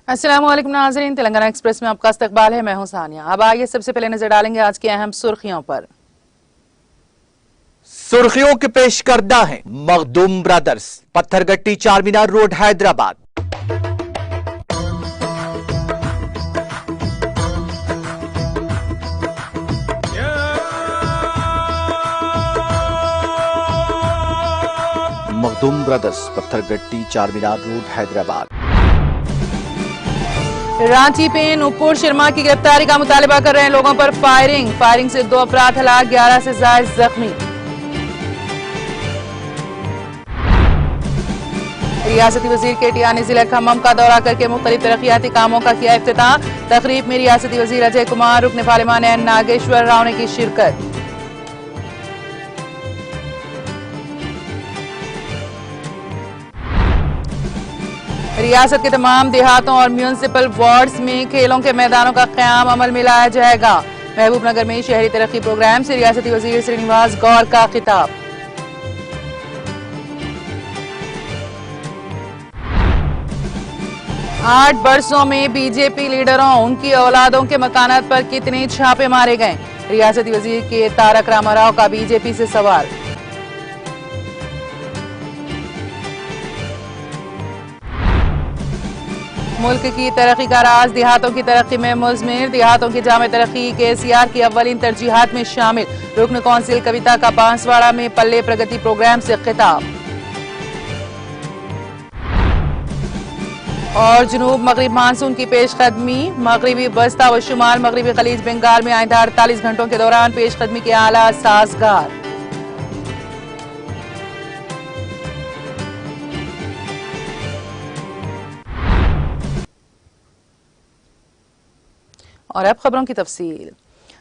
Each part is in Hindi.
अस्सलाम वालेकुम नाज़रीन, तेलंगाना एक्सप्रेस में आपका इस्तकबाल है। मैं हूं सानिया। अब आइए सबसे पहले नजर डालेंगे आज की अहम सुर्खियों पर। सुर्खियों के पेश करदा है Makhdoom brothers, Pathergatti Charminar road Hyderabad. Makhdoom brothers, Pathergatti Charminar road Hyderabad. Ranchi पे नुपुर शर्मा की गिरफ्तारी का मुतालबा कर रहे लोगों पर फायरिंग से 2 अफराद हलाक, 11 से ज्यादा जख्मी। रियासती वजीर KTR ने जिला खम्मम का दौरा करके मुख्तलिफ तरक्याती कामों का किया इफ्तिताह। तकरीब में रियासती वजीर अजय कुमार, रुकन पार्लिमान एन नागेश्वर राव ने की शिरकत। रियासत के तमाम देहातों और म्यूनिसिपल वार्ड्स में खेलों के मैदानों का क़याम अमल में लाया जाएगा। महबूबनगर में शहरी तरक्की प्रोग्राम से रियासती वजीर श्रीनिवास गौर का खिताब। आठ बरसों में बीजेपी लीडरों उनकी औलादों के मकानात पर कितने छापे मारे गए। रियासती वजीर के तारक रामाराव का बीजेपी से सवाल। मुल्क की तरक्की का राज देहातों की तरक्की में मुज़मिर, देहातों की जामे तरक्की KCR की अव्वलीन तरजीहात में शामिल। रुकन कौंसिल कविता का बांसवाड़ा में पल्ले प्रगति प्रोग्राम से खिताब। और जुनूब मगरिब मानसून की पेशकदमी, मगरिबी वस्ता व शुमाल मगरिबी खलीज बंगाल में आइंदा 48 घंटों के दौरान पेशकदमी के आला साजगार। और अब खबरों की तफसील।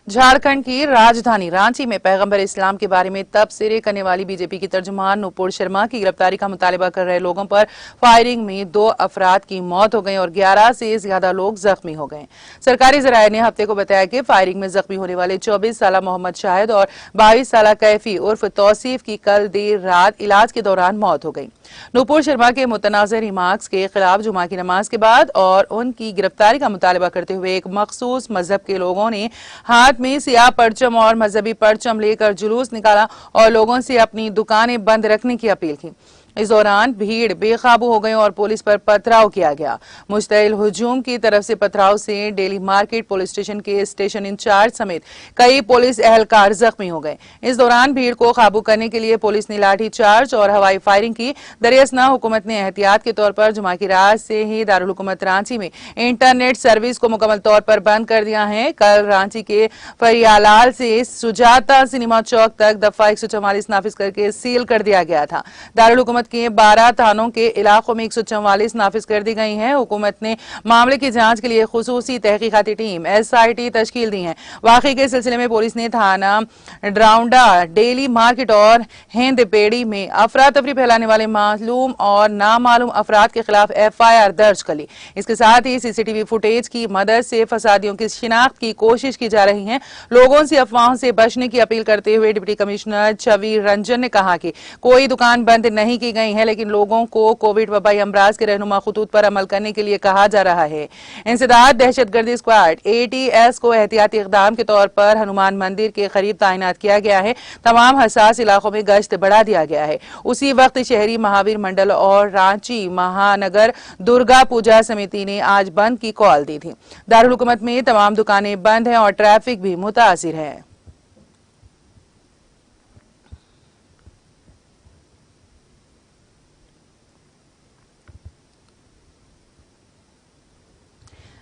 झारखंड की राजधानी रांची में पैगंबर इस्लाम के बारे में तबसरे करने वाली बीजेपी की तर्जुमान नुपुर शर्मा की गिरफ्तारी का मुतालबा कर रहे लोगों पर फायरिंग में 2 अफराद की मौत हो गई और 11 से ज्यादा लोग जख्मी हो गए। सरकारी जराये ने हफ्ते को बताया कि फायरिंग में जख्मी होने वाले 24 साल मोहम्मद शाहिद और 22 साल कैफी उर्फ तौसीफ की कल देर रात इलाज के दौरान मौत हो गई। नुपुर शर्मा के मुतनाज़िर रिमार्क्स के खिलाफ जुमा की नमाज के बाद और उनकी गिरफ्तारी का मुतालबा करते हुए एक मखसूस मजहब के लोगों ने हाथ में सियाह परचम और मजहबी परचम लेकर जुलूस निकाला और लोगों से अपनी दुकानें बंद रखने की अपील की। इस दौरान भीड़ बेकाबू हो गई और पुलिस पर पथराव किया गया। मुश्तइल हुजूम की तरफ से पथराव से डेली मार्केट पुलिस स्टेशन के स्टेशन इंचार्ज समेत कई पुलिस एहलकार जख्मी हो गए। इस दौरान भीड़ को काबू करने के लिए पुलिस ने लाठी चार्ज और हवाई फायरिंग की। दरियासना हुकूमत ने एहतियात के तौर पर जुमा की रात से ही दारुल हुकूमत रांची में इंटरनेट सर्विस को मुकम्मल तौर पर बंद कर दिया है। कल रांची के फरियालाल से सुजाता सिनेमा चौक तक दफा 144 नाफिज करके सील कर दिया गया था। दारुल हुकूमत के 12 थानों के इलाकों में 144 नाफिज कर दी गई हैं। हुकूमत ने मामले की जांच के लिए खुसूसी तहकीकाती टीम SIT तश्कील दी है। वाकई के सिलसिले में पुलिस ने थाना ड्राउंडा, डेली मार्केट और हिंदपेड़ी में अफरा तफरी फैलाने वाले मालूम और नामालूम अफराद के खिलाफ FIR दर्ज कर ली। इसके साथ ही CCTV फुटेज की मदद से फसादियों की शिनाख्त की कोशिश की जा रही है। लोगों से अफवाहों से बचने की अपील करते हुए डिप्टी कमिश्नर छवि रंजन ने कहा कि कोई दुकान बंद नहीं की गई है, लेकिन लोगों को कोविड वबाई अमराज के रहनुमा खतूत पर अमल करने के लिए कहा जा रहा है। इंसदाद दहशतगर्दी स्क्वाड ATS को एहतियाती इकदाम के तौर पर हनुमान मंदिर के करीब तैनात किया गया है। तमाम हसास इलाकों में गश्त बढ़ा दिया गया है। उसी वक्त शहरी महावीर मंडल और रांची महानगर दुर्गा पूजा समिति ने आज बंद की कॉल दी थी। दारुल हुकूमत में तमाम दुकानें बंद हैं और ट्रैफिक भी मुतासिर है।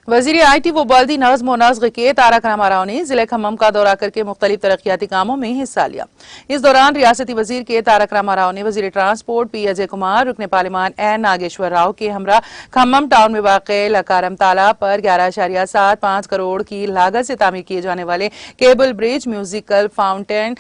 वजीर IT व बल्दी नज़्म व नस्ग के तारक रामाराव ने जिले खम्मम का दौरा करके मुख्तलिफ तरक्याती कामों में हिस्सा लिया। इस दौरान रियासती वजीर के तारक रामाराव ने वजीर ट्रांसपोर्ट P अजय कुमार, रुकन पार्लिमान एन नागेश्वर राव के हमरा खम्मम टाउन में वाक़े लकारम तालाब पर 11.75 करोड़ की लागत से तामीर किए जाने वाले cable bridge, musical fountain,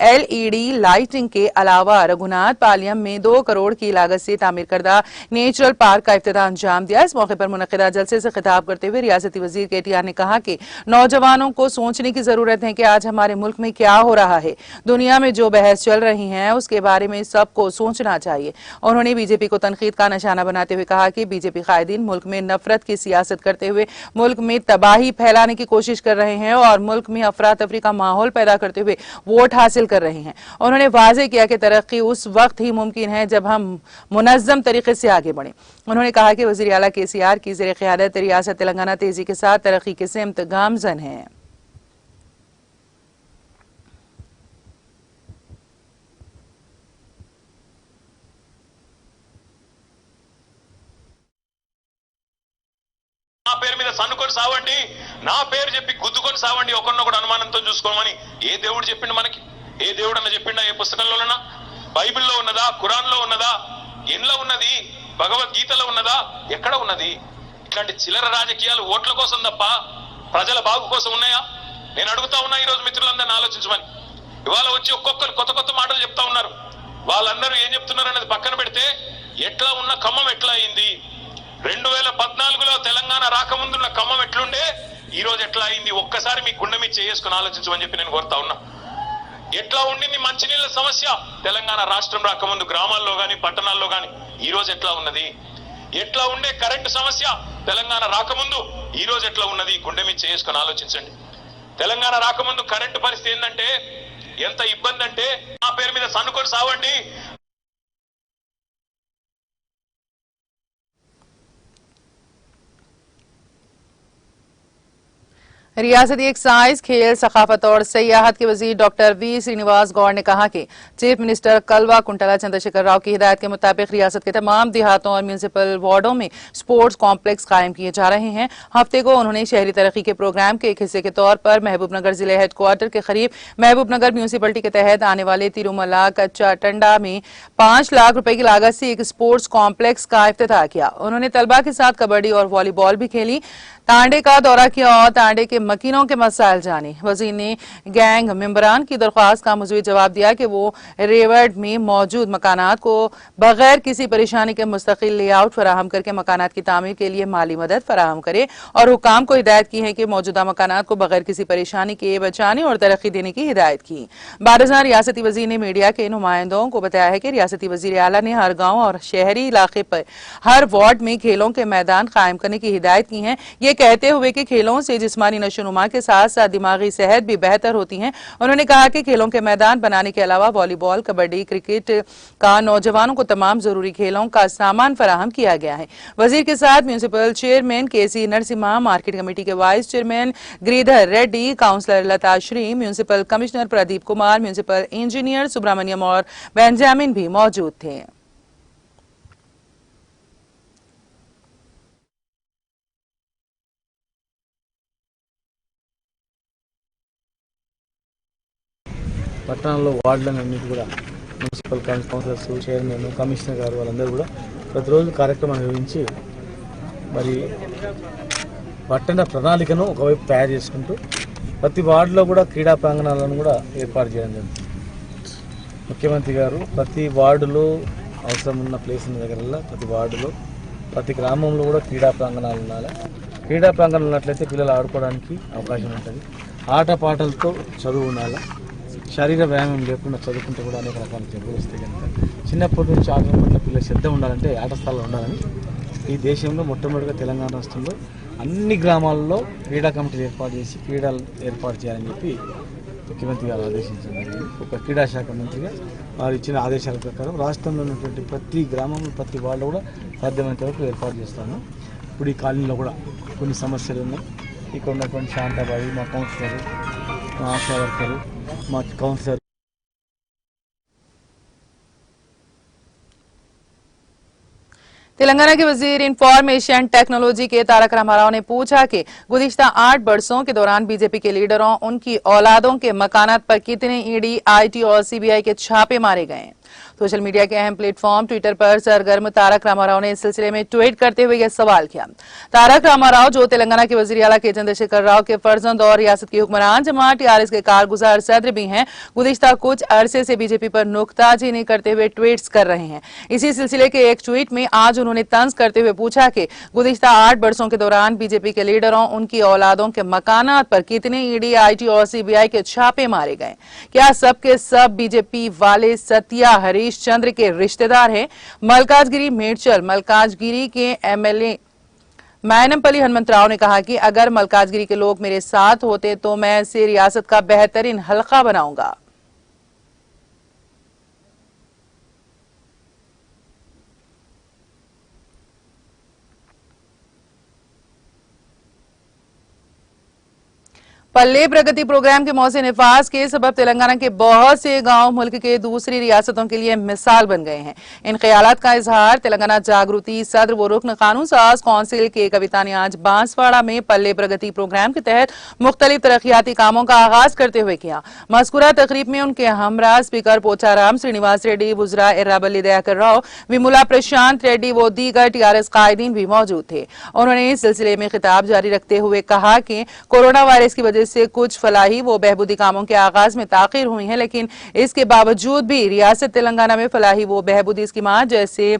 LED lighting के अलावा रघुनाथ पालियम में 2 करोड़ की लागत से तामीर करदा नेचुरल पार्क का इफ्तिताह अंजाम दिया। इस मौके पर मुनक्किदा जलसे से खिताब करते हुए रियासती वजीर केटीआर ने कहा कि नौजवानों को सोचने की जरूरत है कि आज हमारे मुल्क में क्या हो रहा है। दुनिया में जो बहस चल रही है उसके बारे में सबको सोचना चाहिए। उन्होंने बीजेपी को तनकीद का निशाना बनाते हुए कहा कि बीजेपी कायदीन मुल्क में नफरत की सियासत करते हुए मुल्क में तबाही फैलाने की कोशिश कर रहे हैं और मुल्क में अफरा तफरी का माहौल पैदा करते हुए वोट हासिल कर रहे हैं। उन्होंने वाजे किया कि तरक्की उस वक्त ही मुमकिन है जब हम मुनज्जम तरीके से आगे बढ़ें। उन्होंने कहा कि वज़ीर आला केसीआर की ज़ेर क़यादत रियासत तेलंगाना तेजी के साथ तरक्की के सिमत गामज़न है। నా పేరు మీద సన్నుకొని సావండి, నా పేరు చెప్పి గుద్దుకొని సావండి, ఒకరినొకడు అనుమానంతో చూసుకోమని ఏ దేవుడు చెప్పిండు మనకి? ఏ దేవుడు అన్న చెప్పిండా? ఏ పుస్తకంలోనన్నా? బైబిల్లో ఉన్నదా? ఖురాన్లో ఉన్నదా? ఎన్లో ఉన్నది? భగవద్గీతలో ఉన్నదా? ఎక్కడ ఉన్నది? ఇట్లాంటి చిల్లర రాజకీయాలు ఓట్ల కోసం తప్ప ప్రజల బాగు కోసం ఉన్నాయా? నేను అడుగుతా ఉన్నా ఈ రోజు మిత్రులందరినీ ఆలోచించమని. ఇవాళ వచ్చి ఒక్కొక్కరు కొత్త కొత్త మాటలు చెప్తా ఉన్నారు. వాళ్ళందరూ ఏం చెప్తున్నారు అనేది పక్కన పెడితే ఎట్లా ఉన్న ఖమ్మం ఎట్లా అయింది? 2014లో తెలంగాణ రాకముందున్న ఖమ్మం ఎట్లుండే, ఈ రోజు ఎట్లా అయింది? ఒక్కసారి మీ గుండె మీద చేసుకుని ఆలోచించమని చెప్పి నేను కోరుతా ఉన్నా. ఎట్లా ఉండింది మంచినీళ్ళ సమస్య తెలంగాణ రాష్ట్రం రాకముందు గ్రామాల్లో గాని పట్టణాల్లో గాని, ఈ రోజు ఎట్లా ఉన్నది? ఎట్లా ఉండే కరెంటు సమస్య తెలంగాణ రాకముందు, ఈ రోజు ఎట్లా ఉన్నది? గుండె మీద చేసుకుని ఆలోచించండి. తెలంగాణ రాకముందు కరెంటు పరిస్థితి ఏంటంటే ఎంత ఇబ్బంది అంటే, నా పేరు మీద సన్నుకొని సావండి. रियासती एक्साइज, खेल, सखाफत और सयाहत के वजीर डॉक्टर वी श्रीनिवास गौड़ ने कहा कि चीफ मिनिस्टर कलवा कुंटला चंद्रशेखर राव की हिदायत के मुताबिक रियासत के तमाम देहातों और म्यूनिसिपल वार्डों में स्पोर्ट्स कॉम्प्लेक्स कायम किए जा रहे हैं। हफ्ते को उन्होंने शहरी तरक्की के प्रोग्राम के एक हिस्से के तौर पर महबूबनगर जिले हेडक्वार्टर के करीब महबूबनगर म्यूनिसिपलिटी के तहत आने वाले तिरुमला कच्चा टंडा में 5 लाख रुपए की लागत से एक स्पोर्ट्स कॉम्प्लेक्स का इफ्तिताह किया। उन्होंने तलबा के साथ कबड्डी और वॉलीबॉल भी खेली, तांडे का दौरा किया और तांडे के मकीनों के मसाइल जाने। वजीर ने गैंग मेंबरान की दरख्वास्त का मुजवी जवाब दिया कि वो रेवर्ड में मौजूद मकानात को बगैर किसी परेशानी के मुस्तकिल लेआउट फराहम करके मकानात की तामीर के लिए माली मदद फराहम करे और हुकाम को हिदायत की है कि मौजूदा मकानात को बगैर किसी परेशानी के बचाने और तरक्की देने की हिदायत की। बारजा रियासती वजीर ने मीडिया के नुमाइंदों को बताया है कि रियासती वजीर आला ने हर गाँव और शहरी इलाके पर हर वार्ड में खेलों के मैदान कायम करने की हिदायत की है। ये कहते हुए कि खेलों से जिस्मानी नशोनुमा के साथ साथ दिमागी सेहत भी बेहतर होती है। उन्होंने कहा कि खेलों के मैदान बनाने के अलावा वॉलीबॉल, कबड्डी, क्रिकेट का नौजवानों को तमाम जरूरी खेलों का सामान फराहम किया गया है। वजीर के साथ municipal chairman KC Narasimha, market committee के vice chairman Giridhar Reddy, councillor Lata Shri, municipal commissioner Pradeep Kumar, municipal engineer Subramanyam और बेंजामिन भी मौजूद थे। పట్టణంలో వార్డులన్నింటినీ కూడా మున్సిపల్ కౌన్సిలర్స్, చైర్మన్, కమిషనర్ గారు వాళ్ళందరూ కూడా ప్రతిరోజు కార్యక్రమం నిర్వహించి మరి పట్టణ ప్రణాళికను ఒకవైపు తయారు చేసుకుంటూ ప్రతి వార్డులో కూడా క్రీడా ప్రాంగణాలను కూడా ఏర్పాటు చేయడం జరుగుతుంది. ముఖ్యమంత్రి గారు ప్రతి వార్డులో అవసరం ఉన్న ప్లేస్ ఉన్న దగ్గరల్లా ప్రతి వార్డులో ప్రతి గ్రామంలో కూడా క్రీడా ప్రాంగణాలు ఉండాలి. క్రీడా ప్రాంగణాలు ఉన్నట్లయితే పిల్లలు ఆడుకోవడానికి అవకాశం ఉంటుంది. ఆటపాటలతో చదువు ఉండాలి. శరీర వ్యాయామం లేకుండా చదువుకుంటే కూడా అనేక రకాల జబ్బులు వస్తాయి కనుక చిన్నప్పటి నుంచి ఆటల పట్ల పిల్లలు శ్రద్ధ ఉండాలంటే ఆట స్థలాలు ఉండాలని ఈ దేశంలో మొట్టమొదటిగా తెలంగాణ రాష్ట్రంలో అన్ని గ్రామాల్లో క్రీడా కమిటీలు ఏర్పాటు చేసి క్రీడలు ఏర్పాటు చేయాలని చెప్పి ముఖ్యమంత్రి గారు ఆదేశించారు. ఒక క్రీడా శాఖ మంత్రిగా వారు ఇచ్చిన ఆదేశాల ప్రకారం రాష్ట్రంలో ఉన్నటువంటి ప్రతి గ్రామంలో ప్రతి వాళ్ళు కూడా సాధ్యమైనంత వరకు ఏర్పాటు చేస్తాము. ఇప్పుడు ఈ కాలనీలో కూడా కొన్ని సమస్యలు ఉన్నాయి. ఇక్కడ ఉన్నటువంటి శాంతాబాయి, మా కౌన్సిలర్, మా ఆశా వర్కరు, మా కౌన్సిలర్ तेलंगाना के वजीर इंफॉर्मेशन टेक्नोलॉजी के तारक रामाराव ने पूछा कि गुज़िश्ता 8 बरसों के दौरान बीजेपी के लीडरों, उनकी औलादों के मकानात पर कितने ईडी, आईटी और सीबीआई के छापे मारे गए हैं। तो सोशल मीडिया के अहम प्लेटफॉर्म ट्विटर पर सरगर्म तारक रामाराव ने इस सिलसिले में ट्वीट करते हुए यह सवाल किया। तारक रामाराव जो तेलंगाना के वजीर आला के चंद्रशेखर राव के फर्जंद और रियासत के हुक्मरान जमात टीआरएस के कारगुजार सदर भी हैं, गुज़िश्ता कुछ अरसे से बीजेपी पर नुक्ताचीनी करते हुए ट्वीट्स कर रहे हैं। इसी सिलसिले के एक ट्वीट में आज उन्होंने तंज करते हुए पूछा कि गुज़िश्ता 8 बरसों के दौरान बीजेपी के लीडरों, उनकी औलादों के मकानात पर कितने ईडी, आईटी और सीबीआई के छापे मारे गए? क्या सब के सब बीजेपी वाले सत्या हरीश चंद्र के रिश्तेदार हैं? मलकाजगिरी मेडचल मलकाजगिरी के एमएलए मैनमपल्ली हनुमंतराव ने कहा कि अगर मलकाजगिरी के लोग मेरे साथ होते तो मैं इसे रियासत का बेहतरीन हल्का बनाऊंगा। पल्ले प्रगति प्रोग्राम के मौसे निफाज के सबब तेलंगाना के बहुत से गांव मुल्क के दूसरी रियासतों के लिए मिसाल बन गए हैं। इन ख्यालात का इजहार तेलंगाना जागृति सदर व रुकन कानून साज काउंसिल के कविता ने आज बांसवाड़ा में पल्ले प्रगति प्रोग्राम के तहत मुख्तलिफ तरक्याती कामों का आगाज करते हुए किया। मज़कूरा तकरीब में उनके हमरा स्पीकर पोचाराम श्रीनिवास रेड्डी, वुजरा एर्राबल्ली दयाकर राव, विमुला प्रशांत रेड्डी व दीगर टीआरएस कायदीन भी मौजूद थे। उन्होंने इस सिलसिले में खिताब जारी रखते हुए कहा कि कोरोना वायरस की वजह से कुछ फलाही व बहबूदी कामों के आगाज में ताखीर हुई है, लेकिन इसके बावजूद भी रियासत तेलंगाना में फलाही व बहबूदी स्कीमात जैसे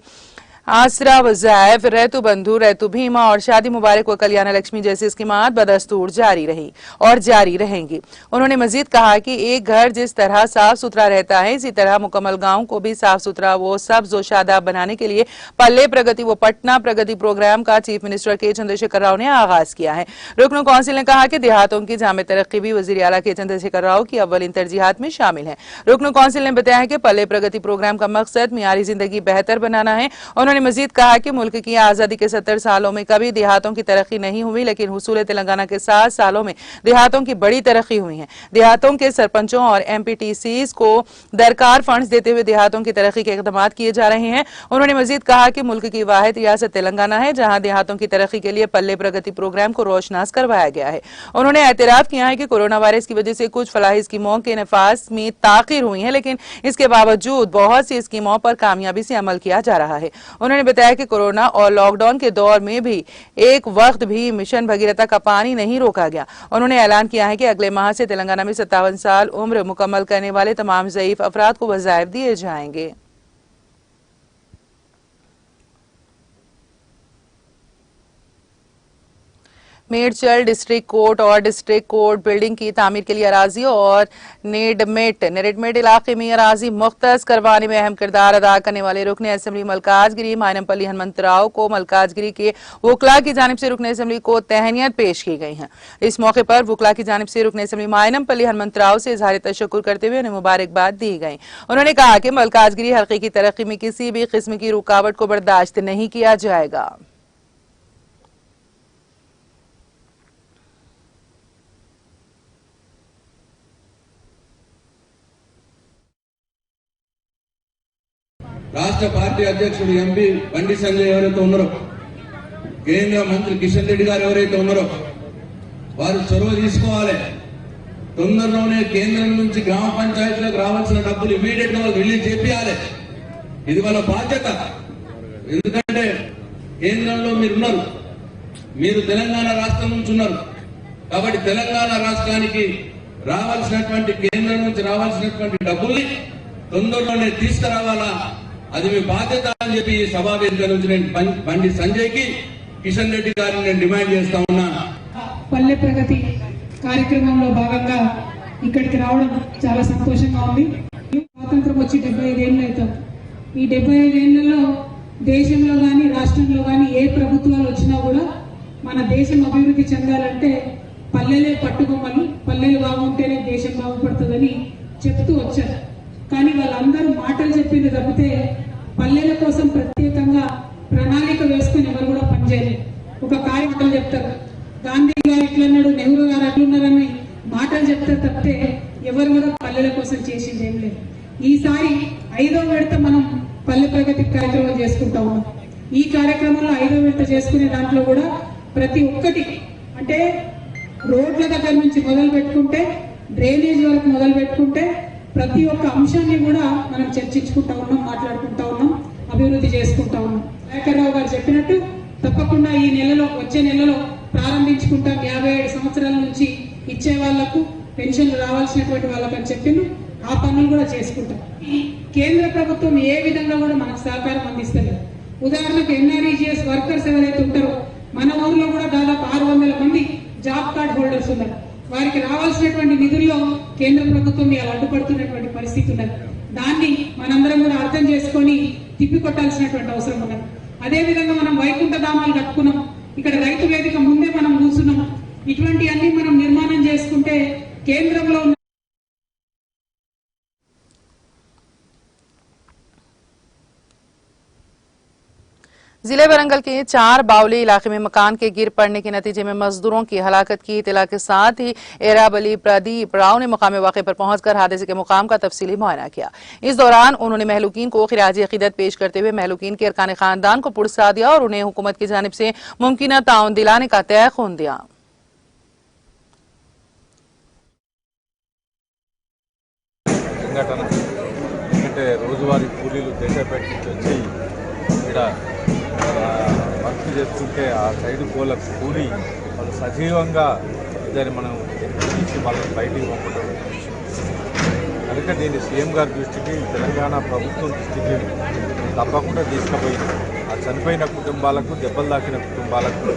आसरा वज़ाइफ, रैतु बंधु, रैतु भीमा और शादी मुबारक व कल्याण लक्ष्मी जैसी स्कीमात बदस्तूर जारी रही और जारी रहेंगी। उन्होंने मजीद कहा कि एक घर जिस तरह साफ सुथरा रहता है, इसी तरह मुकम्मल गांव को भी साफ सुथरा व सब्ज व शादाब बनाने के लिए पल्ले प्रगति व पटना प्रगति प्रोग्राम का चीफ मिनिस्टर के चंद्रशेखर राव ने आगाज किया है। रुकन काउंसिल ने कहा कि देहातों की जामे तरक्की भी वजीर आला के चंद्रशेखर राव की अव्वलीन तरजीहात में शामिल है। रुकन काउंसिल ने बताया कि पल्ले प्रगति प्रोग्राम का मकसद मियारी जिंदगी बेहतर बनाना है। उन्होंने मजीद कहा कि मुल्क की आजादी के 70 सालों में कभी देहातों की तरक्की नहीं हुई, लेकिन हुसूल तेलंगाना के 7 सालों में देहातों की बड़ी तरक्की हुई है। देहातों के सरपंचों और एमपीटीसीज को दरकार फंड्स देते हुए देहातों की तरक्की के इकदाम किए जा रहे हैं। उन्होंने मजीद कहा कि मुल्क की वाहिद रियासत तेलंगाना है जहां देहातों की तरक्की के लिए पल्ले प्रगति प्रोग्राम को रोशनास करवाया गया है। उन्होंने एतराफ किया है कि कोरोना वायरस की वजह से कुछ फलाही स्कीमों के नफाज में ताखीर हुई है, लेकिन इसके बावजूद बहुत सी स्कीमों पर कामयाबी से अमल किया जा रहा है। उन्होंने बताया कि कोरोना और लॉकडाउन के दौर में भी एक वक्त भी मिशन भगीरथा का पानी नहीं रोका गया। उन्होंने ऐलान किया है कि अगले माह से तेलंगाना में 57 साल उम्र मुकम्मल करने वाले तमाम ज़ईफ अफराद को वज़ाइफ दिए जाएंगे। मेडचल डिस्ट्रिक्ट कोर्ट और डिस्ट्रिक्ट कोर्ट बिल्डिंग की तामीर के लिए अराजी और नेरेडमेट इलाके में अराजी मुख्तस करवाने में अहम किरदार अदा करने वाले रुकन असेंबली मलकाजगिरी मैनमपल्ली हनुमंतराव को मलकाजगिरी के वकला की जानिब से रुकन असेंबली को तहनीत पेश की गई है। इस मौके पर वकला की जानिब से रुकन असेंबली मैनमपल्ली हनुमंतराव से इजहार तशक्कुर करते हुए उन्हें मुबारकबाद दी गई। उन्होंने कहा कि मलकाजगिरी हल्के की तरक्की में किसी भी किस्म की रुकावट को बर्दाश्त नहीं किया जाएगा। రాష్ట్ర పార్టీ అధ్యక్షుడు ఎంపీ బండి సంజయ్ ఎవరైతే ఉన్నారో, కేంద్ర మంత్రి కిషన్ రెడ్డి గారు ఎవరైతే ఉన్నారో వారు చొరవ తీసుకోవాలి. తొందరలోనే కేంద్రం నుంచి గ్రామ పంచాయతీలకు రావాల్సిన డబ్బులు ఇమీడియట్ గా వాళ్ళు రిలీజ్ చేయాలి. ఇది వాళ్ళ బాధ్యత. ఎందుకంటే కేంద్రంలో మీరున్నారు, మీరు తెలంగాణ రాష్ట్రం నుంచి ఉన్నారు కాబట్టి తెలంగాణ రాష్ట్రానికి రావాల్సినటువంటి కేంద్రం నుంచి రావాల్సినటువంటి డబ్బుల్ని తొందరలోనే తీసుకురావాలా, అది మీ బాధ్యత అని చెప్పి ఈ సభా వేదిక నుంచి నేను బండి సంజయ్ కి కిషన్ రెడ్డి గారిని నేను డిమాండ్ చేస్తా ఉన్నా. పల్లె ప్రగతి కార్యక్రమంలో భాగంగా ఇక్కడికి రావడం చాలా సంతోషంగా ఉంది. స్వాతంత్రం వచ్చి 75 ఏళ్ళు అవుతుంది. ఈ 75 ఏళ్లలో దేశంలో కానీ రాష్ట్రంలో కానీ ఏ ప్రభుత్వాలు వచ్చినా కూడా మన దేశం అభివృద్ధి చెందాలంటే పల్లెలే పట్టుకొమ్మలు, పల్లెలు బాగుంటేనే దేశం బాగుపడుతుందని చెప్తూ వచ్చారు. కానీ వాళ్ళందరూ మాటలు చెప్పింది తప్పితే పల్లెల కోసం ప్రత్యేకంగా ప్రణాళిక వేసుకుని ఎవరు కూడా పనిచేయలేదు. ఒక కార్యక్రమం చెప్తారు, గాంధీ గారు ఇట్లన్నాడు, నెహ్రూ గారు అట్లున్నారని మాటలు చెప్తారు తప్పితే ఎవరు కూడా పల్లెల కోసం చేసింది ఏం లేదు. ఈసారి 5వ విడత మనం పల్లె ప్రగతి కార్యక్రమం చేసుకుంటా ఉన్నాం. ఈ కార్యక్రమంలో 5వ విడత చేసుకునే దాంట్లో కూడా ప్రతి ఒక్కటి అంటే రోడ్ల దగ్గర నుంచి మొదలు పెట్టుకుంటే డ్రైనేజ్ వరకు మొదలు పెట్టుకుంటే ప్రతి ఒక్క అంశాన్ని కూడా మనం చర్చించుకుంటా ఉన్నాం, మాట్లాడుకుంటా ఉన్నాం, అభివృద్ధి చేసుకుంటా ఉన్నాం. శేఖర్రావు గారు చెప్పినట్టు తప్పకుండా ఈ నెలలో, వచ్చే నెలలో ప్రారంభించుకుంటాం. 57 సంవత్సరాల నుంచి ఇచ్చే వాళ్లకు పెన్షన్లు రావాల్సినటువంటి వాళ్ళకని చెప్పిండు. ఆ పనులు కూడా చేసుకుంటాం. ఈ కేంద్ర ప్రభుత్వం ఏ విధంగా కూడా మనకు సహకారం అందిస్తుంది. ఉదాహరణకు ఎన్ఆర్ఈజీఎస్ వర్కర్స్ ఎవరైతే ఉంటారో మన ఊర్లో కూడా దాదాపు 600 మంది జాబ్ కార్డ్ హోల్డర్స్ ఉన్నారు. వారికి రావాల్సినటువంటి నిధుల్లో కేంద్ర ప్రభుత్వం ఇలా అడ్డుపడుతున్నటువంటి పరిస్థితి ఉన్నది. దాన్ని మనందరం కూడా అర్థం చేసుకొని తిప్పికొట్టాల్సినటువంటి అవసరం ఉన్నది. అదేవిధంగా మనం వైకుంఠ ధామాలు కట్టుకున్నాం, ఇక్కడ రైతు వేదిక ముందే మనం కూర్చున్నాం. ఇటువంటి అన్ని మనం నిర్మాణం చేసుకుంటే కేంద్రంలో ఉన్న जिले वरंगल के 4 बावली इलाके में मकान के गिर पड़ने के नतीजे में मजदूरों की हलाकत की इत्तला के साथ ही एराबली प्रदीप राव ने मकाम वाक़े पर पहुंचकर हादसे के मुकाम का तफसीली मुआयना किया। इस दौरान उन्होंने महलूकीन को खिराजी अकीदत पेश करते हुए महलूकीन के अरकान खानदान को पुरसा दिया और उन्हें हुकूमत की जानिब से मुमकिन ताउन दिलाने का तयख़ुन दिया। రోజువారీ కూలీలు దేశపేట నుంచి వచ్చి ఇక్కడ వర్క్ చేస్తుంటే ఆ సైడ్ పోల కూలి వాళ్ళు సజీవంగా దాన్ని మనం ఎక్కించి వాళ్ళని బయటికి పంపడం. కనుక దీన్ని సీఎం గారి దృష్టికి, తెలంగాణ ప్రభుత్వం దృష్టికి తప్పకుండా తీసుకుపోయి ఆ చనిపోయిన కుటుంబాలకు, దెబ్బలు తాకిన కుటుంబాలకు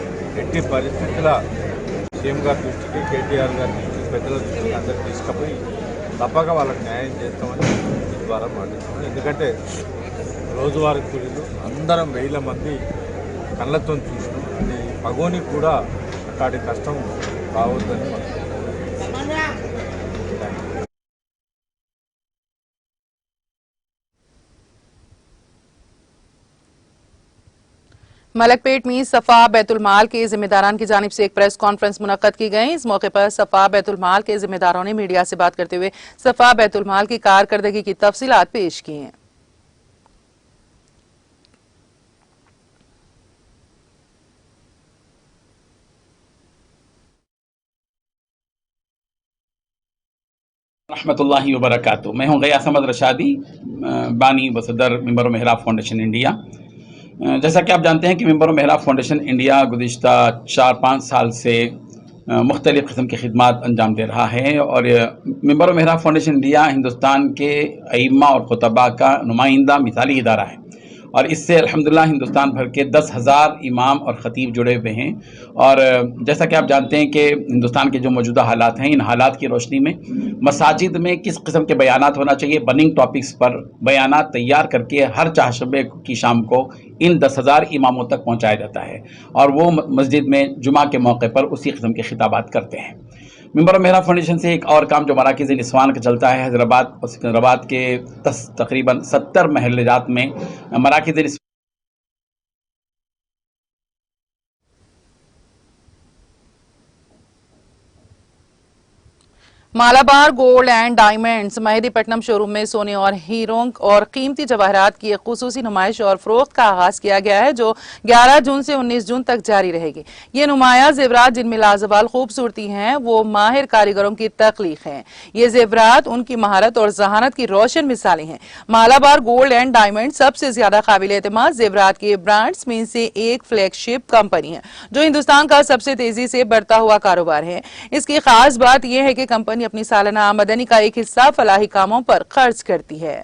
ఎట్టి పరిస్థితుల సీఎం గారి దృష్టికి, కేటీఆర్ గారి దృష్టికి, పెద్దల దృష్టికి అందరికి తీసుకుపోయి తప్పక వాళ్ళకి న్యాయం చేస్తామని ఈ ద్వారా మాట్లాడుతున్నాం. ఎందుకంటే రోజువారీ కూలీలు అందరం వేల మంది కళ్ళతో చూసినాం. అది పగోని కూడా అక్కడి కష్టం రావద్దని मलकपेट में सफा बैतुल माल के जिम्मेदारान की जानिब से एक प्रेस कॉन्फ्रेंस मुनक्कद की गई। इस मौके पर सफा बैतुल माल के जिम्मेदारों ने मीडिया से बात करते हुए सफा बैतुल माल की कारकर्दगी की तफसीलात पेश की हैं। रहमतुल्लाहि व बरकातुहू। मैं हूँ गयास अहमद रशादी, बानी व सदर मेंबर मेहराब फाउंडेशन इंडिया। जैसा कि आप जानते हैं कि मेंबर मेहराब फाउंडेशन इंडिया गुज़िश्ता 4-5 साल से मुख्तलिफ़ किस्म की खिदमात अंजाम दे रहा है और मेंबर मेहराब फाउंडेशन इंडिया हिंदुस्तान के अइम्मा और खुतबा का नुमाइंदा मिसाली इदारा है और इससे अल्हम्दुलिल्लाह हिंदुस्तान भर के 10,000 इमाम और ख़तीब जुड़े हुए हैं। और जैसा कि आप जानते हैं कि हिंदुस्तान के जो मौजूदा हालात हैं, इन हालात की रोशनी में मसाजिद में किस किस्म के बयानात होना चाहिए, बर्निंग टॉपिक्स पर बयानात तैयार करके हर चाहशबे की शाम को इन 10,000 इमामों तक पहुँचाया जाता है और वो मस्जिद में जुमा के मौके पर उसी किस्म के खिताबात करते हैं। मेंबर मेहराब फाउंडेशन से एक और काम जो मराकिज़ निस्वान का चलता है, हैदराबाद और सिकंदराबाद के तकरीबन 70 महल्लात में मराकिज़ Malabar gold and diamonds Mehdipatnam showroom में सोने और हीरों और कीमती जवाहरात की एक खुसूसी नुमाइश और फरोख्त का आगाज किया गया है जो 11 जून से 19 जून तक जारी रहेगी। ये नुमाया जेवरात जिनमें लाजवाल खूबसूरती हैं वो माहिर कारीगरों की तख्लीक हैं। ये जेवरात उनकी महारत और जहानत की रोशन मिसालें हैं। मालाबार गोल्ड एंड डायमंड सबसे ज्यादा काबिल एतमाद जेवरात के ब्रांड्स में से एक फ्लैगशिप कंपनी है जो हिंदुस्तान का सबसे तेजी से बढ़ता हुआ कारोबार है। इसकी खास बात यह है कि कंपनी अपनी सालाना आमदनी का एक हिस्सा फलाही कामों पर खर्च करती है।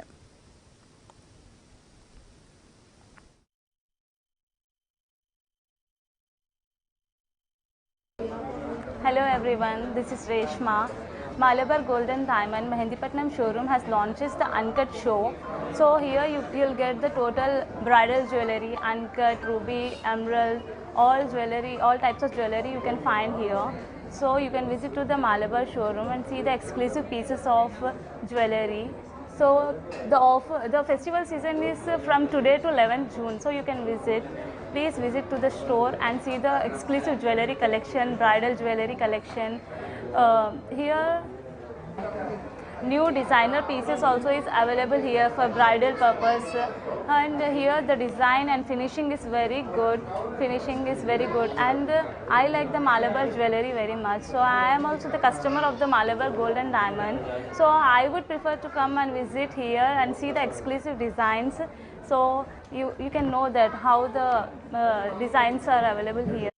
Hello everyone, this is Reshma. Malabar Gold and Diamond Mehendipatnam showroom has launched the Uncut show. So here you'll get the total bridal jewelry, uncut, ruby, emerald, all jewelry, all types of jewelry you can find here. So you can visit to the Malabar showroom and see the exclusive pieces of jewelry. So the festival season is from today to 11th June. So you can visit. Please visit to the store and see the exclusive jewelry collection, bridal jewelry collection. Here new designer pieces also is available here for bridal purpose, and here the design and finishing is very good. And I like the Malabar jewelry very much, so I am also the customer of the Malabar Gold and Diamond, so I would prefer to come and visit here and see the exclusive designs, so you can know that how the designs are available here.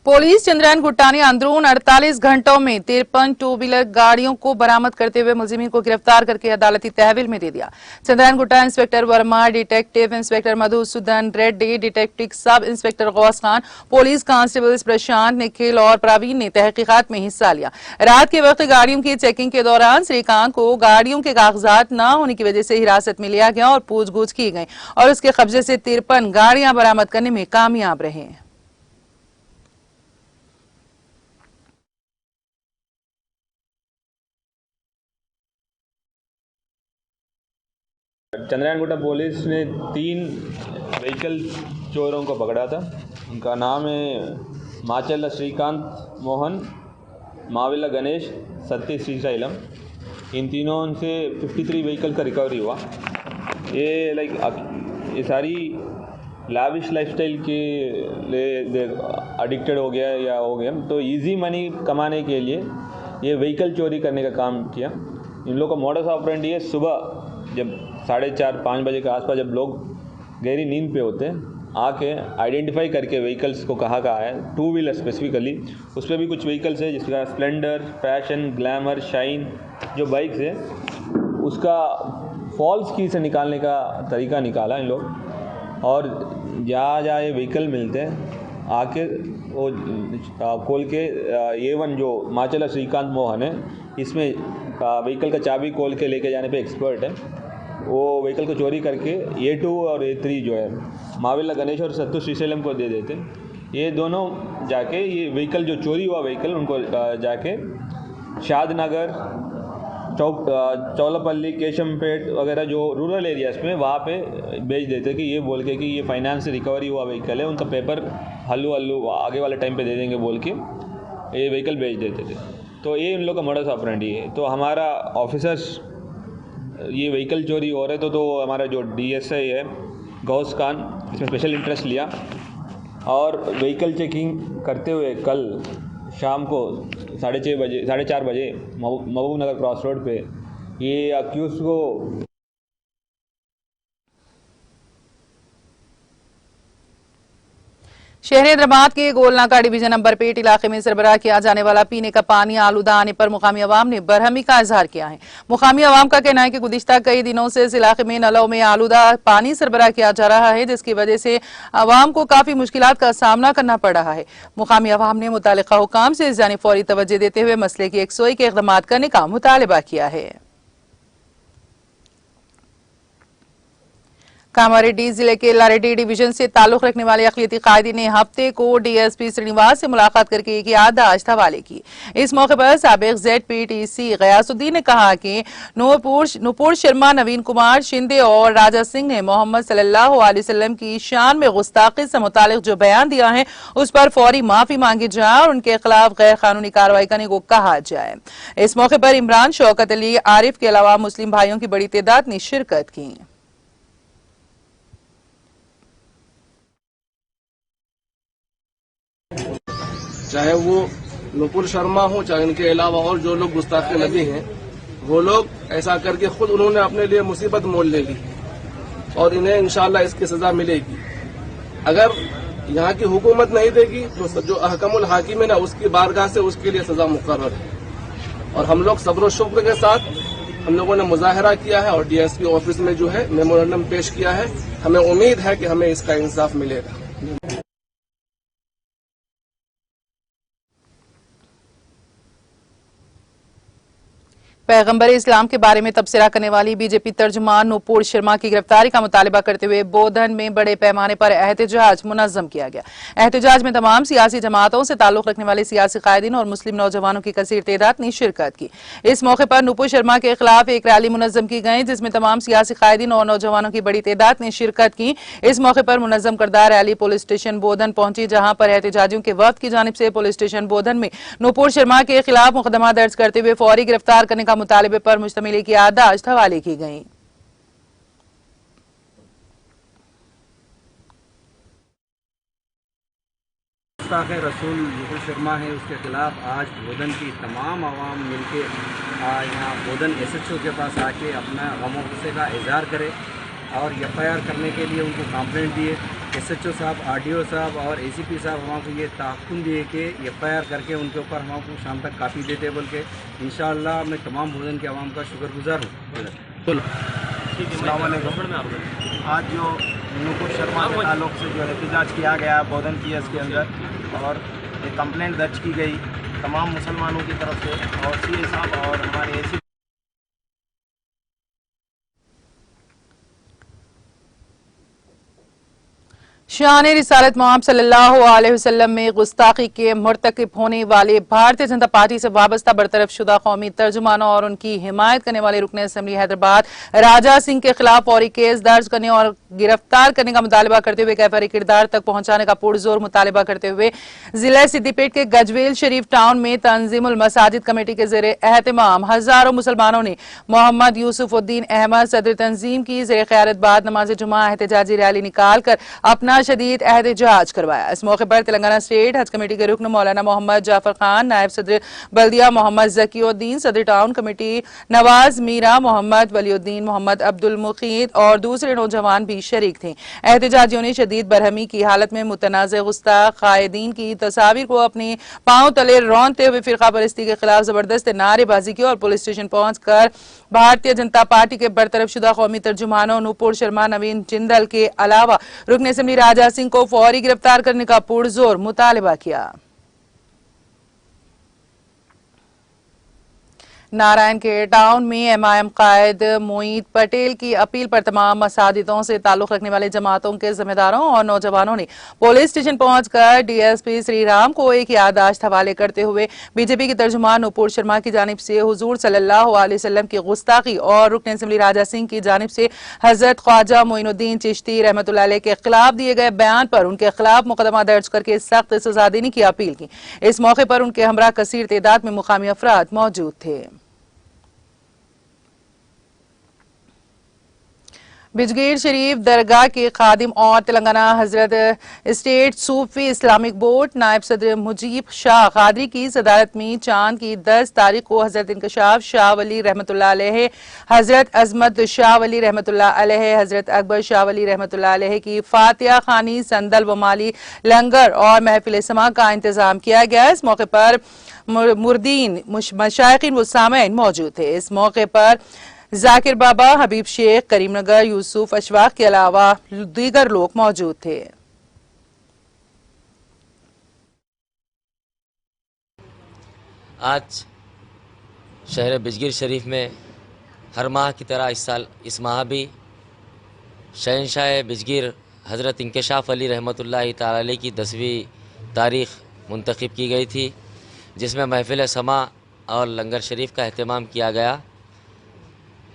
Police Chandrayaan Gutta ने अंदरून 48 घंटों में 53 टू व्हीलर गाड़ियों को बरामद करते हुए मुलजिमीन को गिरफ्तार करके अदालती तहवील में दे दिया। Chandrayan Gutta inspector Verma, detective inspector Madhusudan Reddy, detective sub inspector Ghaus Khan, police constables Prashant, Nikhil और प्रवीण ने तहकीकात में हिस्सा लिया। रात के वक्त गाड़ियों की चेकिंग के दौरान श्रीकांत को गाड़ियों के कागजात न होने की वजह से हिरासत में लिया गया और पूछगछ की गई और उसके कब्जे से 53 गाड़ियां बरामद करने में कामयाब रहे। चंद्रयानगुट्टा पुलिस ने 3 व्हीकल चोरों को पकड़ा था। उनका नाम है माचल्ला श्रीकांत मोहन, माविला गणेश, सत्य श्रीशैलम। इन तीनों से 53 व्हीकल का रिकवरी हुआ। ये सारी लाविश लाइफस्टाइल के लिए एडिक्टेड हो गया या हो गया, तो इजी मनी कमाने के लिए ये व्हीकल चोरी करने का काम किया। इन लोगों का मॉडस ऑपरेंडी है, सुबह जब 4:30-5 बजे के आसपास जब लोग गहरी नींद पे होते हैं, आके आइडेंटिफाई करके व्हीकल्स को कहाँ है, 2 व्हीलर स्पेसिफिकली, उस पर भी कुछ व्हीकल्स है जिसका स्प्लेंडर, पैशन, ग्लैमर, शाइन जो बाइक्स है, उसका फॉल्स की से निकालने का तरीका निकाला इन लोग। और जहाँ ये व्हीकल मिलते हैं आके वो खोल के A1 जो माचला श्रीकांत मोहन है, इसमें व्हीकल का चाबी खोल के लेके जाने पे एक्सपर्ट है। वो व्हीकल को चोरी करके A2 और A3 जो है माविला गणेश और सत्तू श्रीशैलम को दे देते। ये दोनों जाके ये व्हीकल जो चोरी हुआ व्हीकल उनको जाके शादनगर, चौलापल्ली, केशमपेट वगैरह जो रूरल एरियाज़ में वहाँ पे बेच देते कि ये बोल के कि ये फाइनेंस से रिकवरी हुआ व्हीकल है, उनका पेपर हल्लू आगे वाले टाइम पे दे देंगे बोल के ये व्हीकल बेच देते थे। तो ये इन लोग का मॉडस ऑपरेंडी है। तो हमारा ऑफिसर्स ये व्हीकल चोरी हो रहे तो हमारा जो DSI है गौस खान इसमें स्पेशल इंटरेस्ट लिया और व्हीकल चेकिंग करते हुए कल शाम को 4:30 बजे महबूब नगर क्रॉस रोड पे ये अक्यूज को शहर हैदराबाद के गोलनाका डिवीजन नंबर 8 इलाके में सरबराह किया जाने वाला पीने का पानी आलूदा आने पर मुकामी अवाम ने बरहमी का इजहार किया है। मुकामी अवाम का कहना है कि गुज़िश्ता कई दिनों से इस इलाके में नलों में आलूदा पानी सरबराह किया जा रहा है, जिसकी वजह से अवाम को काफी मुश्किलात का सामना करना पड़ रहा है। मुकामी अवाम ने मुतालिका हुकाम से इस जानिब फौरी तवज्जो देते हुए मसले की यकसोई के इक़दाम करने का मुतालबा किया है। कामारेड्डी जिले के लारेड्डी डिवीजन से ताल्लुक रखने वाले अक़लियती कायदी ने हफ्ते को DSP श्रीनिवास से मुलाकात करके एक याददाश्त हवाले की। इस मौके पर साबिक ZPTC गयासुद्दीन ने कहा कि नूपुर शर्मा, नवीन कुमार शिंदे और राजा सिंह ने मोहम्मद सल्लल्लाहु अलैहि वसल्लम की शान में गुस्ताखी से मुतालिक जो बयान दिया है उस पर फौरी माफी मांगी जाए और उनके खिलाफ गैर कानूनी कार्रवाई करने को कहा जाए। इस मौके पर इमरान, शौकत अली, आरिफ के अलावा मुस्लिम भाइयों की बड़ी तादाद ने शिरकत की। चाहे वो नूपुर शर्मा हो, चाहे इनके अलावा और जो लोग गुस्ताखी नबी हैं, वो लोग ऐसा करके खुद उन्होंने अपने लिए मुसीबत मोल ले ली और इन्हें इंशाअल्लाह इसकी सजा मिलेगी। अगर यहाँ की हुकूमत नहीं देगी तो जो अहकमुल हाकिम है ना, उसकी बारगाह से उसके लिए सजा मुकर्रर है। और हम लोग सब्र शुक्र के साथ हम लोगों ने मुजाहरा किया है और DSP ऑफिस में जो है मेमोरेंडम पेश किया है। हमें उम्मीद है कि हमें इसका इंसाफ मिलेगा। पैगंबर इस्लाम के बारे में तबसरा करने वाली बीजेपी तर्जुमान नूपुर शर्मा की गिरफ्तारी का मुतालबा करते हुए बोधन में बड़े पैमाने पर एहतजाज मुनज़्ज़म किया गया। एहतजाज में तमाम सियासी जमातों से ताल्लुक रखने वाले सियासी कायदीन और मुस्लिम नौजवानों की कसीर तादाद ने शिरकत की। इस मौके पर नूपुर शर्मा के खिलाफ एक रैली मुनज़्ज़म की गई, जिसमें तमाम सियासी कायदीन और नौजवानों की बड़ी तादाद ने शिरकत की। इस मौके पर मुनज़्ज़म करदा रैली पुलिस स्टेशन बोधन पहुंची, जहां पर एहतजाजियों के वक्त की जानिब से पुलिस स्टेशन बोधन में नूपुर शर्मा के खिलाफ मुकदमा दर्ज करते हुए फौरी गिरफ्तार करने का मुतालबे पर मुश्तमिल की याददाश्त हवाले की गई। गुस्ताखे रसूल नूपुर शर्मा है, उसके खिलाफ आज बोधन की तमाम आवाम मिलके यहाँ बोधन SHO के पास आके अपना गम गुस्से का इजहार करे और FIR करने के लिए उनको कंप्लेंट दिए। SHO साहब, RDO साहब और ACP साहब हमको ये ताक़ुन दिए कि FIR करके उनके ऊपर हमको शाम तक काफ़ी देते, बोल के इंशाअल्लाह मैं तमाम बोधन के आवाम का शुक्रगुजार हूँ। आज जो नूपुर शर्मा के ताल्लुक़ से जो एहतजाज किया गया बोधन PS के अंदर और एक कंप्लेंट दर्ज की गई तमाम मुसलमानों की तरफ से और CA साहब और हमारे ACP शान रिसालत मोहम्मद सल्लल्लाहु अलैहि वसल्लम में गुस्ताखी के मुर्तकिब होने वाले भारतीय जनता पार्टी से वाबस्ता बरतरफ शुदा कौमी तर्जुमानों और उनकी हिमायत करने वाले रुकन असम्बली हैदराबाद राजा सिंह के खिलाफ फौरी केस दर्ज करने और गिरफ्तार करने का मुतालबा करते हुए कैफरी किरदार तक पहुंचाने का पुरजोर मुतालबा करते हुए जिला सिद्दीपेट के गजवेल शरीफ टाउन में तंजीमुल मसाजिद कमेटी के ज़ेरे एहतमाम हजारों मुसलमानों ने मोहम्मद यूसुफुद्दीन अहमद सदर तंजीम की ज़ेरे क़यादत बाद नमाज जुमा एहतजाजी रैली निकाल कर अपना शदीद एहतजाज करवाया। इस मौके पर तेलंगाना स्टेट हज कमेटी के रुकन मौलाना मोहम्मद जाफर खान, नायब सदर बल्दिया मोहम्मद जकीउद्दीन, सदर टाउन कमेटी नवाज मीरा, मोहम्मद वलीउद्दीन, मोहम्मद अब्दुल मुकीद और दूसरे नौजवान भी शरीक थे। एहतजाजियों ने शदीद बरहमी की हालत में मुतनाज़ गुस्ताख कायदीन की तस्वीर को अपने पांव तले रौंदते हुए फिरका परस्ती के खिलाफ जबरदस्त नारेबाजी की और पुलिस स्टेशन पहुंचकर भारतीय जनता पार्टी के बरतरफ शुदा कौमी तर्जुमानों नूपुर शर्मा, नवीन जिंदल के अलावा रुकन असम्बली राजा सिंह को फौरी गिरफ्तार करने का पुरजोर मुतालबा किया। नारायण के टाउन में MIM कायद मोईद पटेल की अपील पर तमाम मसाजिदों से ताल्लुक रखने वाले जमातों के जिम्मेदारों और नौजवानों ने पुलिस स्टेशन पहुंचकर DSP श्री राम को एक याददाश्त हवाले करते हुए बीजेपी के तर्जुमान नूपुर शर्मा की जानिब से हुजूर सल्लल्लाहु अलैहि वसल्लम की गुस्ताखी और रुकन असम्बली राजा सिंह की जानिब से हजरत ख्वाजा मोइनुद्दीन चिश्ती रहमतुल्लाह अलैह के खिलाफ दिए गए बयान पर उनके खिलाफ मुकदमा दर्ज करके सख्त सजा देने की अपील की। इस मौके पर उनके हमरा कसीर तादाद में मुकामी अफराद मौजूद थे। बिजगीर शरीफ दरगाह के खादिम और तेलंगाना हजरत स्टेट सूफी इस्लामिक बोर्ड नायब सदर मुजीब शाह कादरी की सदारत में चांद की 10 तारीख को हजरत इंकशाफ शाह वली रहमतुल्लाह अलैह, हजरत अजमत शाह वली रहमतुल्लाह अलैह, हजरत अकबर शाह वली रहमतुल्लाह अलैह की फातिहा खानी, संदल व माली लंगर और महफिल समा का इंतजाम किया गया। इस मौके पर मुर्दीन, मशाइखीन व सामईन मौजूद थे। इस मौके पर जाकिर बाबा, हबीब शेख, करीमनगर, यूसुफ अशफाक के अलावा दीगर लोग मौजूद थे। आज शहर बिजगीर शरीफ में हर माह की तरह इस माह भी शहनशाह बिजगीर हज़रत इंकशाफ अली रहमतुल्लाह तआला अलैह की 10वीं तारीख़ मुंतखब की गई थी, जिसमें महफिल समा और लंगर शरीफ का अहतमाम किया गया।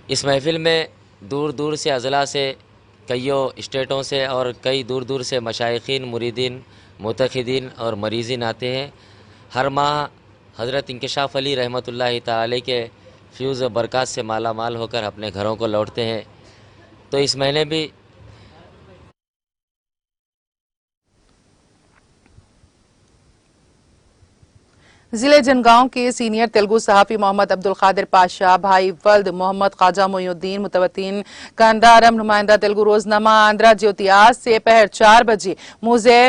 इस महफिल में दूर दूर से अज़ला से, कईयों स्टेटों से और कई दूर दूर से मशाइखीन, मुरीदीन, मुतखिदीन और मरीज़ीन आते हैं। हर माह हज़रत इंकशाफ अली रहमतुल्लाह तआला अलैह के फ्यूज़ बरक़ात से माला माल होकर अपने घरों को लौटते हैं। तो इस महीने भी जिले जनगांव के सीनियर तेलुगु सहाफ़ी मोहम्मद अब्दुल कादिर पाशा, भाई वल्द मोहम्मद ख्वाजा मोइनुद्दीन, मुतवत्तिन कंदारम, नुमाइंदा तेलुगु रोजनामा आंध्रा ज्योति आज से पहर 4 बजे मुझे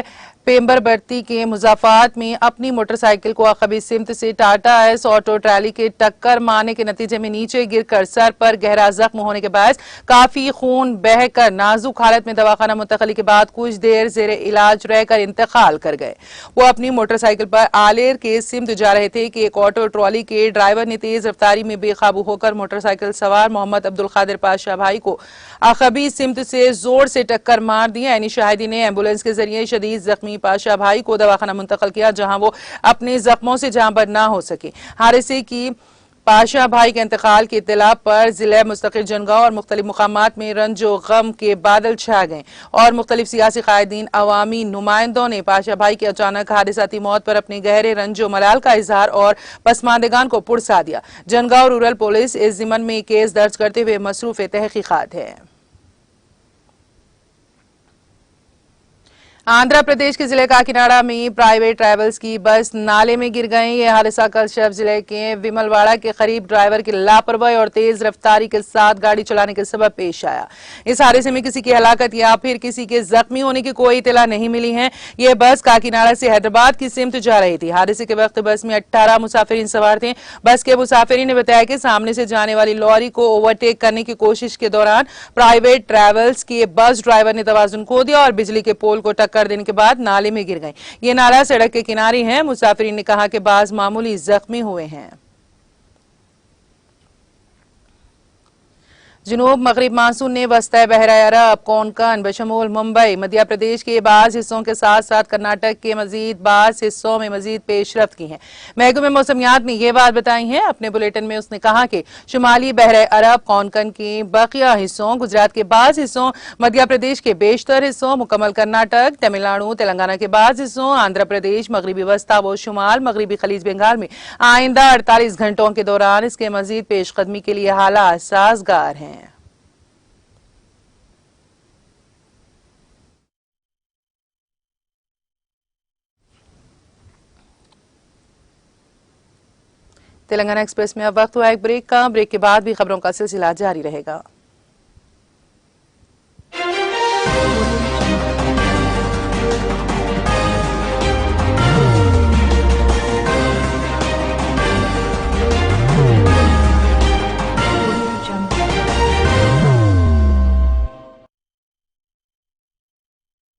पेम्बर बर्ती के मुजाफात में अपनी मोटरसाइकिल को अखबी सिमत से टाटा एस ऑटो ट्रैली के टक्कर मारने के नतीजे में नीचे गिरकर सर पर गहरा जख्म होने के बायस काफी खून बहकर नाजुक हालत में दवाखाना मुंतकली के बाद कुछ देर जेर इलाज रहकर इंतकाल कर गए। वो अपनी मोटरसाइकिल पर आलेर के सिमत जा रहे थे कि एक ऑटो ट्रॉली के ड्राइवर ने तेज रफ्तारी में बेकाबू होकर मोटरसाइकिल सवार मोहम्मद अब्दुल कादिर पाशा भाई को अखबी सिमत से जोर से टक्कर मार दी। यानी शाहिदी ने एम्बुलेंस के जरिए शदीद जख्मी पाशा भाई को दवाखाना मुंतकिल किया, जहां वो अपने जख्मों से जांबर ना हो सके। हादसे की पाशा भाई के इंतकाल की इत्तला पर जिला मुस्तकिल जनगांव और मुख्तलिफ मुकामात में रंजो गम के बादल छा गए और मुख्तलिफ सियासी कायदीन अवामी नुमाइंदों ने पाशा भाई की अचानक हादसाती मौत पर अपने गहरे रंजो मलाल का इजहार और पसमानदगान को पुरसा दिया। जनगांव रूरल पुलिस इस जिमन में केस दर्ज करते हुए मसरूफ तहकीकात है। आंध्र प्रदेश के जिले काकीनाडा में प्राइवेट ट्रैवल्स की बस नाले में गिर गई। यह हादसा कल शब जिले के विमलवाड़ा के करीब ड्राइवर की लापरवाही और तेज रफ्तारी के साथ गाड़ी चलाने के सबब पेश आया। इस हादसे में किसी की हलाकत या फिर किसी के जख्मी होने की कोई इतला नहीं मिली है। यह बस काकीनाडा से हैदराबाद की सिमत जा रही थी। हादसे के वक्त बस में 18 मुसाफिरीन सवार थे। बस के मुसाफिरीन ने बताया कि सामने से जाने वाली लॉरी को ओवरटेक करने की कोशिश के दौरान प्राइवेट ट्रैवल्स के बस ड्राइवर ने तवाजुन खो दिया और बिजली के पोल को टक्कर देने के बाद नाले में गिर गई। ये नाला सड़क के किनारे है। मुसाफिरीन ने कहा कि बाज मामूली जख्मी हुए हैं। जनूब मगरिब मानसून ने वस्ता बहरा अरब, कोंकण बशमूल मुंबई, मध्य प्रदेश के बाज हिस्सों के साथ साथ कर्नाटक के मजीद बाज हिस्सों में मजीद पेशरफ्त की है। महकमे मौसमियात ने यह बात बताई है। अपने बुलेटिन में उसने कहा कि शुमाली बहरा अरब, कोंकण के बकिया हिस्सों, गुजरात के बाज हिस्सों, मध्य प्रदेश के बेशतर हिस्सों, मुकम्मल कर्नाटक, तमिलनाडु, तेलंगाना के बाज हिस्सों, आंध्र प्रदेश, मगरबी वस्ता व शुमाल मगरबी खलीज बंगाल में आइंदा 48 घंटों के दौरान इसके मजीद पेशकदमी के लिए हालात साजगार हैं। तेलंगाना एक्सप्रेस में अब वक्त हुआ एक ब्रेक का। ब्रेक के बाद भी खबरों का सिलसिला जारी रहेगा।